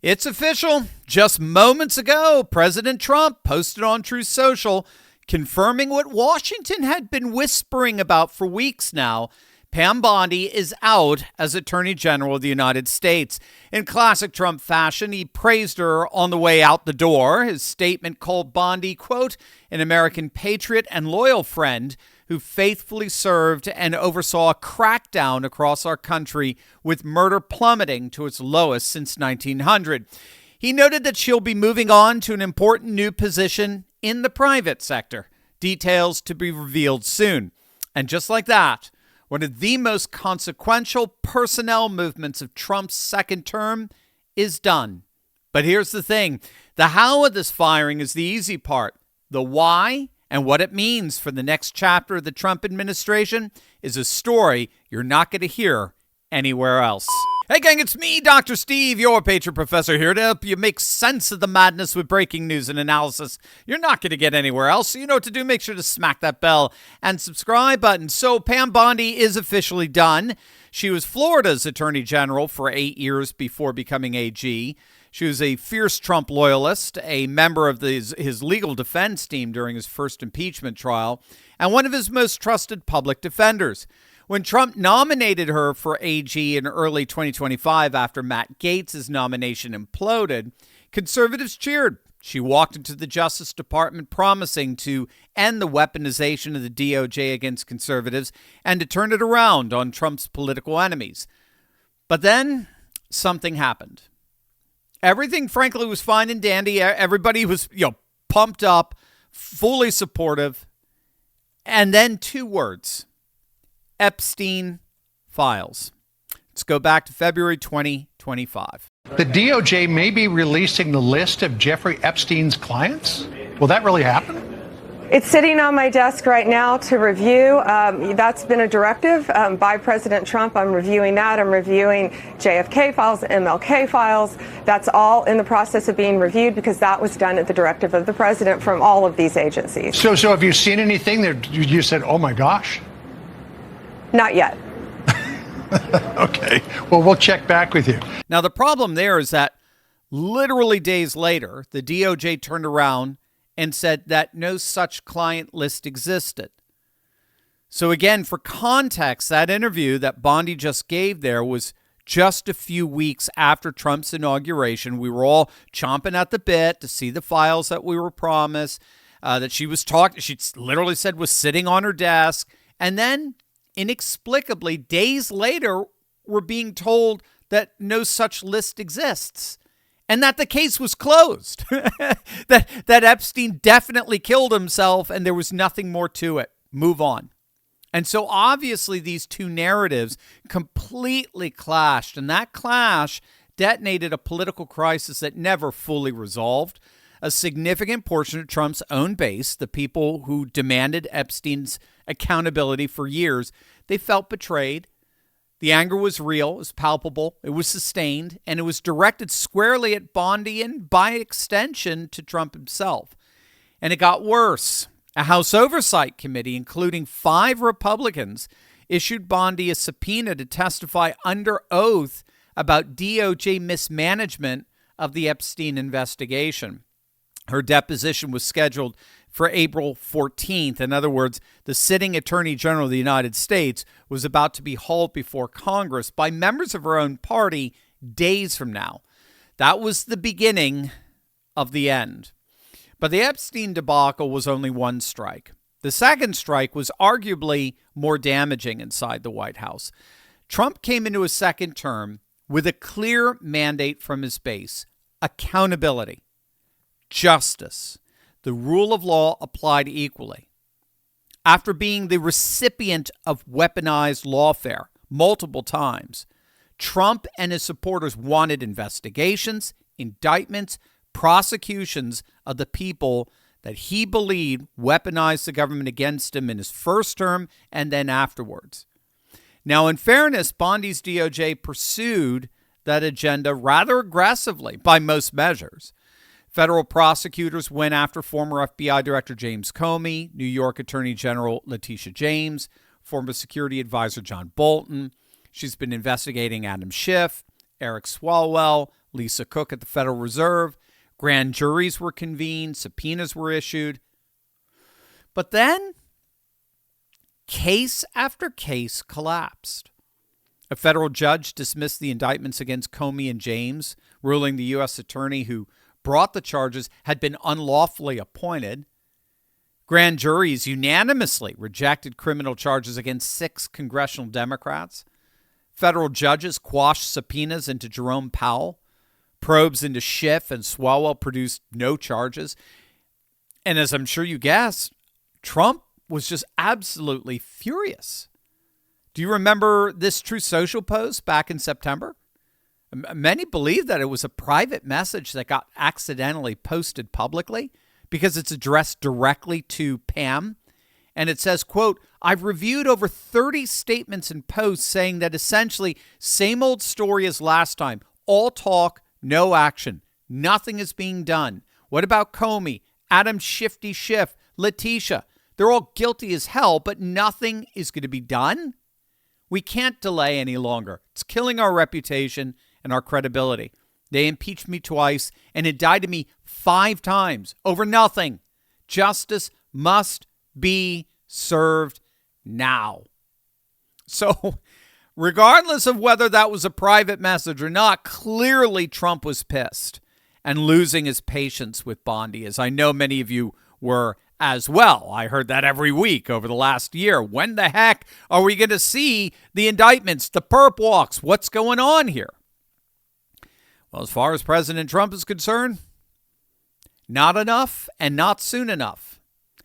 It's official. Just moments ago, President Trump posted on Truth Social confirming what Washington had been whispering about for weeks now. Pam Bondi is out as Attorney General of the United States. In classic Trump fashion, he praised her on the way out the door. His statement called Bondi, quote, an American patriot and loyal friend who faithfully served and oversaw a crackdown across our country, with murder plummeting to its lowest since 1900. He noted that she'll be moving on to an important new position in the private sector. Details to be revealed soon. And just like that, one of the most consequential personnel movements of Trump's second term is done. But here's the thing. The how of this firing is the easy part. The why and what it means for the next chapter of the Trump administration is a story you're not going to hear anywhere else. Hey gang, it's me, Dr. Steve, your Patriot Professor, here to help you make sense of the madness with breaking news and analysis you're not going to get anywhere else. So you know what to do. Make sure to smack that bell and subscribe button. So Pam Bondi is officially done. She was Florida's Attorney General for 8 years before becoming AG. She was a fierce Trump loyalist, a member of his legal defense team during his first impeachment trial, and one of his most trusted public defenders. When Trump nominated her for AG in early 2025 after Matt Gaetz' nomination imploded, conservatives cheered. She walked into the Justice Department promising to end the weaponization of the DOJ against conservatives and to turn it around on Trump's political enemies. But then something happened. Everything, frankly, was fine and dandy. Everybody was, pumped up, fully supportive. And then two words: Epstein files. Let's go back to February 2025. The DOJ may be releasing the list of Jeffrey Epstein's clients. Will that really happen? It's sitting on my desk right now to review. That's been a directive by President Trump. I'm reviewing that. I'm reviewing JFK files, MLK files. That's all in the process of being reviewed because that was done at the directive of the president from all of these agencies. So have you seen anything that you said, oh my gosh? Not yet. Okay. Well, we'll check back with you. Now, the problem there is that literally days later, the DOJ turned around and said that no such client list existed. So again, for context, that interview that Bondi just gave there was just a few weeks after Trump's inauguration. We were all chomping at the bit to see the files that we were promised, that she literally said was sitting on her desk. And then inexplicably, days later, we're being told that no such list exists and that the case was closed, that Epstein definitely killed himself and there was nothing more to it. Move on. And so obviously these two narratives completely clashed, and that clash detonated a political crisis that never fully resolved. A significant portion of Trump's own base, the people who demanded Epstein's accountability for years, they felt betrayed. The anger was real, it was palpable, it was sustained, and it was directed squarely at Bondi and, by extension, to Trump himself. And it got worse. A House Oversight Committee, including 5 Republicans, issued Bondi a subpoena to testify under oath about DOJ mismanagement of the Epstein investigation. Her deposition was scheduled for April 14th. In other words, the sitting Attorney General of the United States was about to be hauled before Congress by members of her own party days from now. That was the beginning of the end. But the Epstein debacle was only one strike. The second strike was arguably more damaging inside the White House. Trump came into his second term with a clear mandate from his base: accountability, justice, the rule of law applied equally. After being the recipient of weaponized lawfare multiple times, Trump and his supporters wanted investigations, indictments, prosecutions of the people that he believed weaponized the government against him in his first term and then afterwards. Now, in fairness, Bondi's DOJ pursued that agenda rather aggressively by most measures. Federal prosecutors went after former FBI Director James Comey, New York Attorney General Letitia James, former security advisor John Bolton. She's been investigating Adam Schiff, Eric Swalwell, Lisa Cook at the Federal Reserve. Grand juries were convened. Subpoenas were issued. But then, case after case collapsed. A federal judge dismissed the indictments against Comey and James, ruling the U.S. attorney who brought the charges had been unlawfully appointed. Grand juries unanimously rejected criminal charges against 6 congressional Democrats. Federal judges quashed subpoenas into Jerome Powell. Probes into Schiff and Swalwell produced no charges. And as I'm sure you guessed, Trump was just absolutely furious. Do you remember this Truth Social post back in September? Many believe that it was a private message that got accidentally posted publicly because it's addressed directly to Pam. And it says, quote, "I've reviewed over 30 statements and posts saying that essentially same old story as last time. All talk, no action. Nothing is being done. What about Comey, Adam Shifty Schiff, Letitia? They're all guilty as hell, but nothing is going to be done. We can't delay any longer. It's killing our reputation and our credibility. They impeached me twice and indicted me 5 times over nothing. Justice must be served now." So, regardless of whether that was a private message or not, clearly Trump was pissed and losing his patience with Bondi, as I know many of you were as well. I heard that every week over the last year. When the heck are we going to see the indictments, the perp walks? What's going on here? Well, as far as President Trump is concerned, not enough and not soon enough.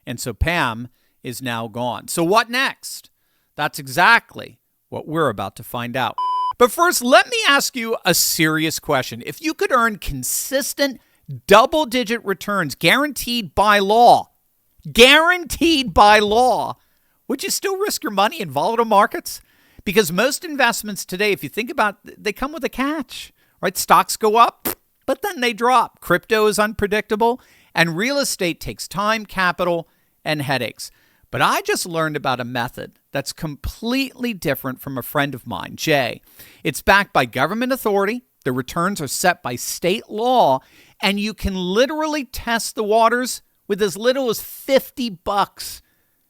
And so Pam is now gone. So what next? That's exactly what we're about to find out. But first, let me ask you a serious question. If you could earn consistent double-digit returns guaranteed by law, would you still risk your money in volatile markets? Because most investments today, if you think about it, they come with a catch, right? Stocks go up, but then they drop. Crypto is unpredictable, and real estate takes time, capital, and headaches. But I just learned about a method that's completely different from a friend of mine, Jay. It's backed by government authority. The returns are set by state law, and you can literally test the waters with as little as $50.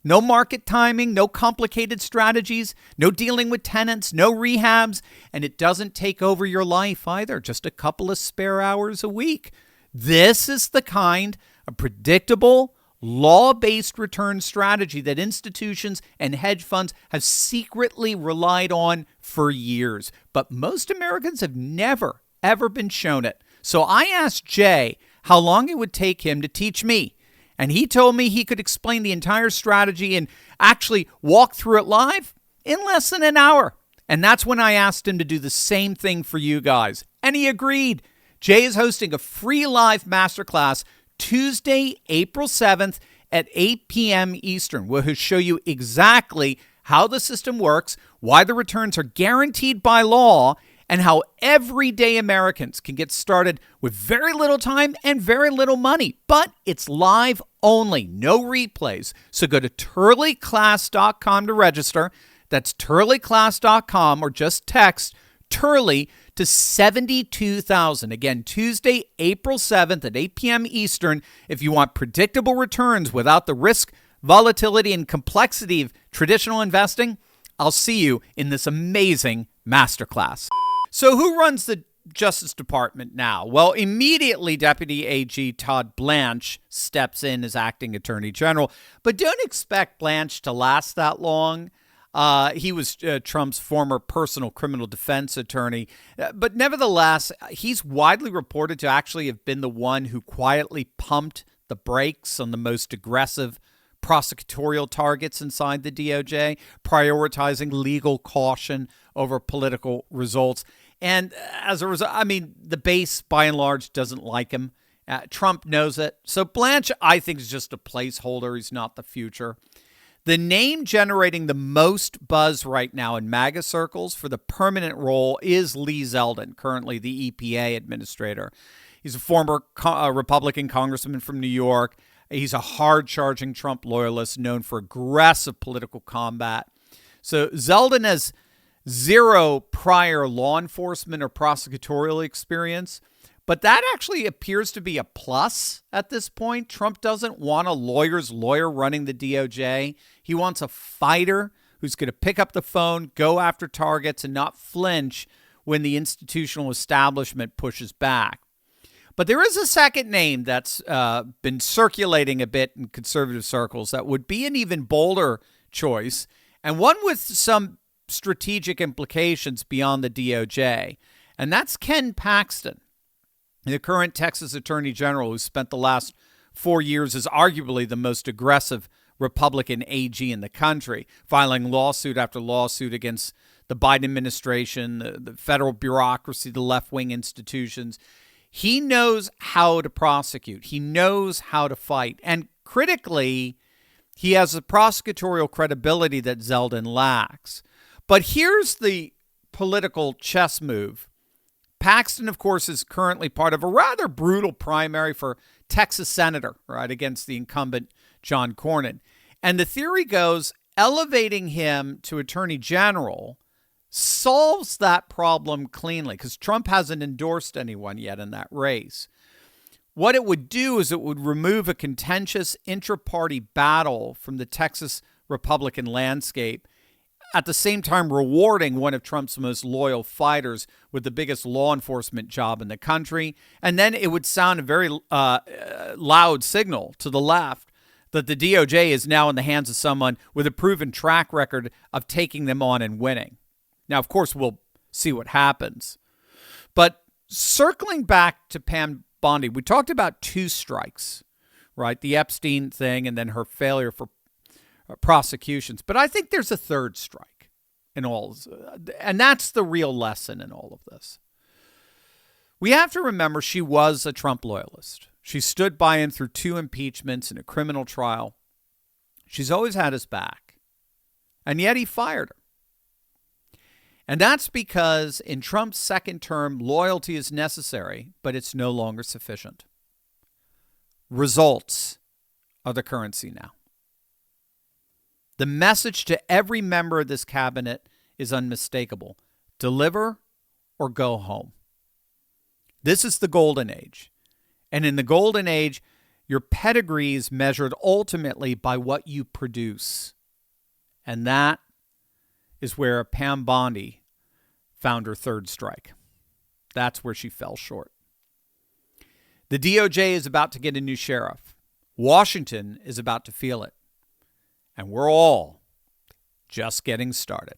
No market timing, no complicated strategies, no dealing with tenants, no rehabs, and it doesn't take over your life either, just a couple of spare hours a week. This is the kind of predictable, law-based return strategy that institutions and hedge funds have secretly relied on for years. But most Americans have never, ever been shown it. So I asked Jay how long it would take him to teach me. And he told me he could explain the entire strategy and actually walk through it live in less than an hour. And that's when I asked him to do the same thing for you guys. And he agreed. Jay is hosting a free live masterclass Tuesday, April 7th at 8 p.m. Eastern. We'll show you exactly how the system works, why the returns are guaranteed by law, and how everyday Americans can get started with very little time and very little money. But it's live only, no replays. So go to turleyclass.com to register. That's turleyclass.com, or just text Turley to 72,000. Again, Tuesday, April 7th at 8 p.m. Eastern. If you want predictable returns without the risk, volatility, and complexity of traditional investing, I'll see you in this amazing masterclass. So who runs the Justice Department now? Well, immediately Deputy AG Todd Blanche steps in as acting Attorney General. But don't expect Blanche to last that long. He was Trump's former personal criminal defense attorney. But nevertheless, he's widely reported to actually have been the one who quietly pumped the brakes on the most aggressive prosecutorial targets inside the DOJ, prioritizing legal caution over political results. And as a result, I mean, the base, by and large, doesn't like him. Trump knows it. So Blanche, I think, is just a placeholder. He's not the future. The name generating the most buzz right now in MAGA circles for the permanent role is Lee Zeldin, currently the EPA administrator. He's a former Republican congressman from New York. He's a hard-charging Trump loyalist known for aggressive political combat. So Zeldin zero prior law enforcement or prosecutorial experience. But that actually appears to be a plus at this point. Trump doesn't want a lawyer's lawyer running the DOJ. He wants a fighter who's going to pick up the phone, go after targets, and not flinch when the institutional establishment pushes back. But there is a second name that's been circulating a bit in conservative circles that would be an even bolder choice, and one with some strategic implications beyond the DOJ, and that's Ken Paxton, the current Texas Attorney General, who spent the last 4 years as arguably the most aggressive Republican AG in the country, filing lawsuit after lawsuit against the Biden administration, the federal bureaucracy, the left-wing institutions. He knows how to prosecute. He knows how to fight. And critically, he has the prosecutorial credibility that Zeldin lacks. But here's the political chess move. Paxton, of course, is currently part of a rather brutal primary for Texas senator, right, against the incumbent John Cornyn. And the theory goes, elevating him to attorney general solves that problem cleanly, because Trump hasn't endorsed anyone yet in that race. What it would do is it would remove a contentious intra-party battle from the Texas Republican landscape, at the same time rewarding one of Trump's most loyal fighters with the biggest law enforcement job in the country. And then it would sound a very loud signal to the left that the DOJ is now in the hands of someone with a proven track record of taking them on and winning. Now, of course, we'll see what happens. But circling back to Pam Bondi, we talked about two strikes, right? The Epstein thing and then her failure for prosecutions. But I think there's a third strike in all, and that's the real lesson in all of this. We have to remember she was a Trump loyalist. She stood by him through 2 impeachments and a criminal trial. She's always had his back. And yet he fired her. And that's because in Trump's second term, loyalty is necessary, but it's no longer sufficient. Results are the currency now. The message to every member of this cabinet is unmistakable. Deliver or go home. This is the golden age. And in the golden age, your pedigree is measured ultimately by what you produce. And that is where Pam Bondi found her third strike. That's where she fell short. The DOJ is about to get a new sheriff. Washington is about to feel it. And we're all just getting started.